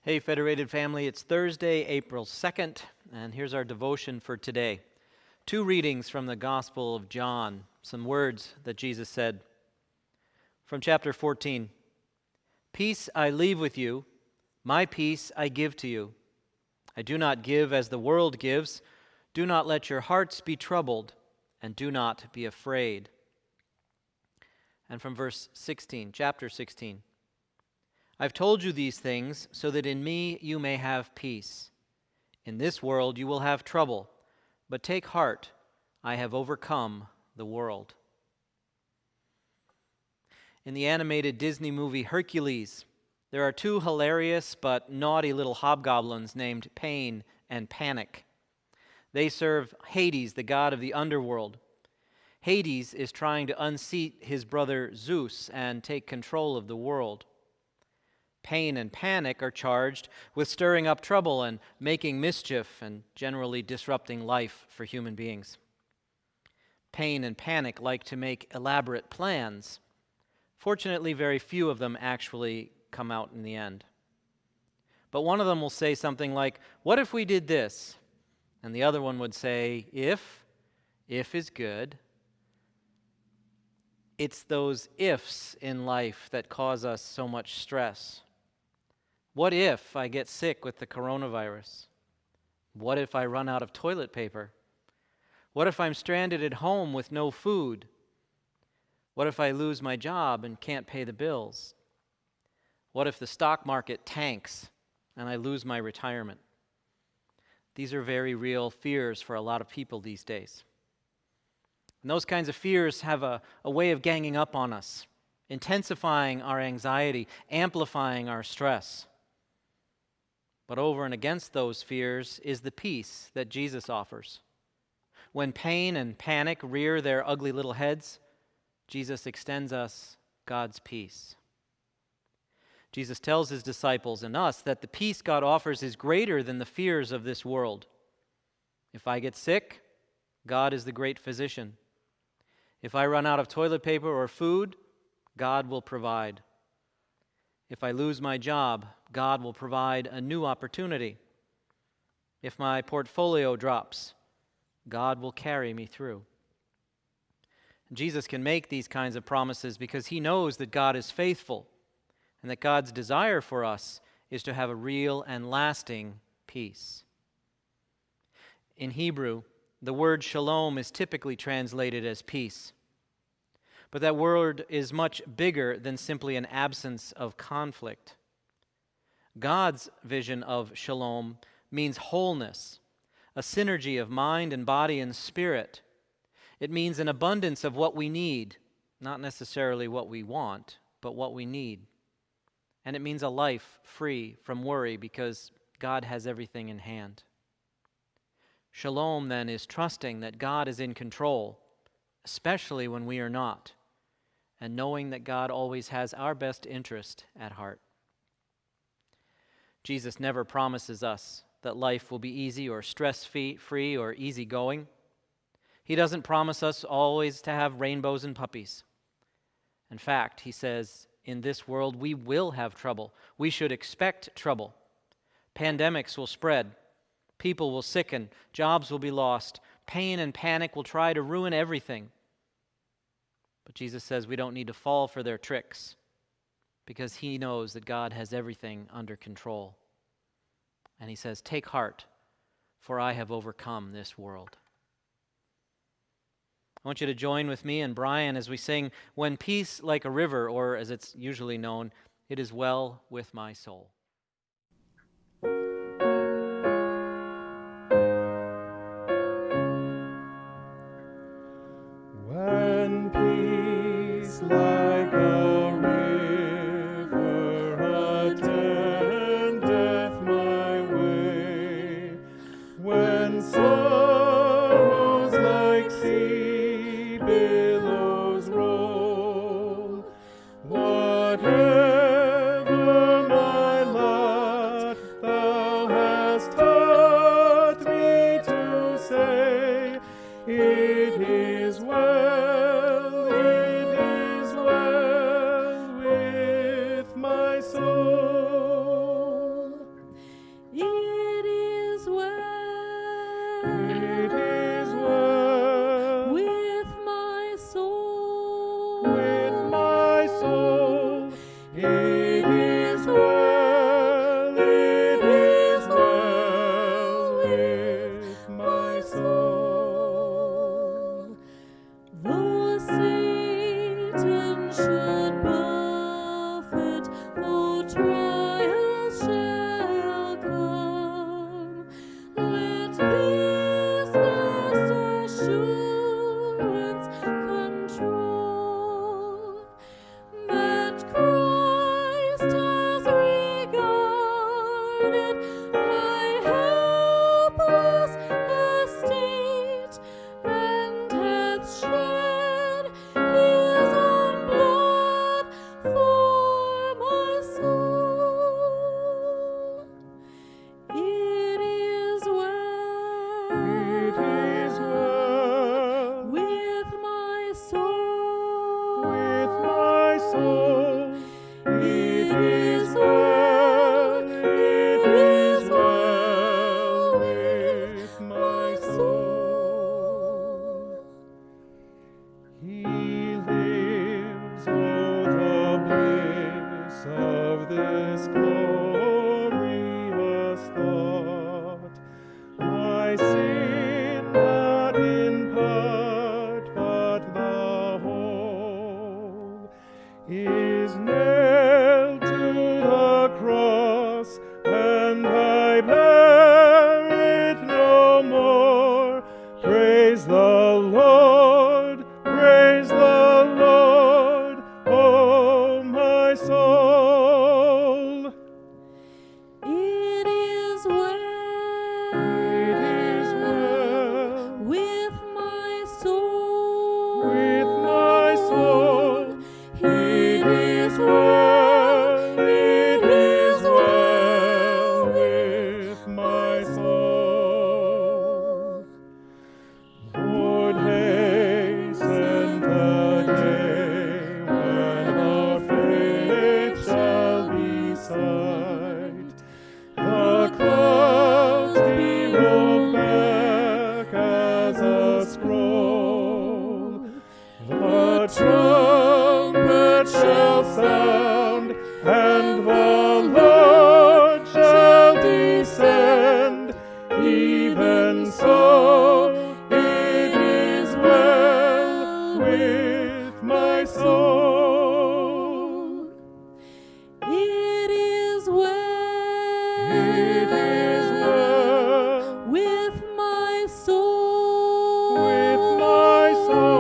Hey, Federated family, it's Thursday, April 2nd, and here's our devotion for today. 2 readings from the Gospel of John, some words that Jesus said. From chapter 14, "Peace I leave with you, my peace I give to you. I do not give as the world gives. Do not let your hearts be troubled, and do not be afraid." And from verse 16, chapter 16, "I've told you these things so that in me you may have peace. In this world you will have trouble, but take heart, I have overcome the world." In the animated Disney movie Hercules, there are 2 hilarious but naughty little hobgoblins named Pain and Panic. They serve Hades, the god of the underworld. Hades is trying to unseat his brother Zeus and take control of the world. Pain and Panic are charged with stirring up trouble and making mischief and generally disrupting life for human beings. Pain and Panic like to make elaborate plans. Fortunately, very few of them actually come out in the end. But one of them will say something like, "What if we did this?" And the other one would say, If is good. It's those ifs in life that cause us so much stress. What if I get sick with the coronavirus? What if I run out of toilet paper? What if I'm stranded at home with no food? What if I lose my job and can't pay the bills? What if the stock market tanks and I lose my retirement? These are very real fears for a lot of people these days. And those kinds of fears have a way of ganging up on us, intensifying our anxiety, amplifying our stress. But over and against those fears is the peace that Jesus offers. When pain and panic rear their ugly little heads, Jesus extends us God's peace. Jesus tells his disciples and us that the peace God offers is greater than the fears of this world. If I get sick, God is the great physician. If I run out of toilet paper or food, God will provide. If I lose my job, God will provide a new opportunity. If my portfolio drops, God will carry me through. Jesus can make these kinds of promises because he knows that God is faithful and that God's desire for us is to have a real and lasting peace. In Hebrew, the word shalom is typically translated as peace. But that word is much bigger than simply an absence of conflict. God's vision of shalom means wholeness, a synergy of mind and body and spirit. It means an abundance of what we need, not necessarily what we want, but what we need. And it means a life free from worry because God has everything in hand. Shalom, then, is trusting that God is in control, especially when we are not, and knowing that God always has our best interest at heart. Jesus never promises us that life will be easy or stress-free or easygoing. He doesn't promise us always to have rainbows and puppies. In fact, he says, in this world we will have trouble. We should expect trouble. Pandemics will spread. People will sicken. Jobs will be lost. Pain and panic will try to ruin everything. But Jesus says we don't need to fall for their tricks because he knows that God has everything under control. And he says, "Take heart, for I have overcome this world." I want you to join with me and Brian as we sing, "When Peace Like a River," or as it's usually known, "It Is Well With My Soul." When peace like a river attendeth my way, when sorrows like sea billows roll, whatever my lot, thou hast taught me to say, it is well with my soul. Praise the Lord, praise the Lord, O my soul. It is well with my soul. With my soul, It is well, it is well with my soul. Lord, hasten the day when our faith shall be sight. The clouds be rolled back as a scroll. The trumpet shall sound, and the Lord shall descend. Even so, it is well with my soul. It is well. It is well with my soul. with my soul.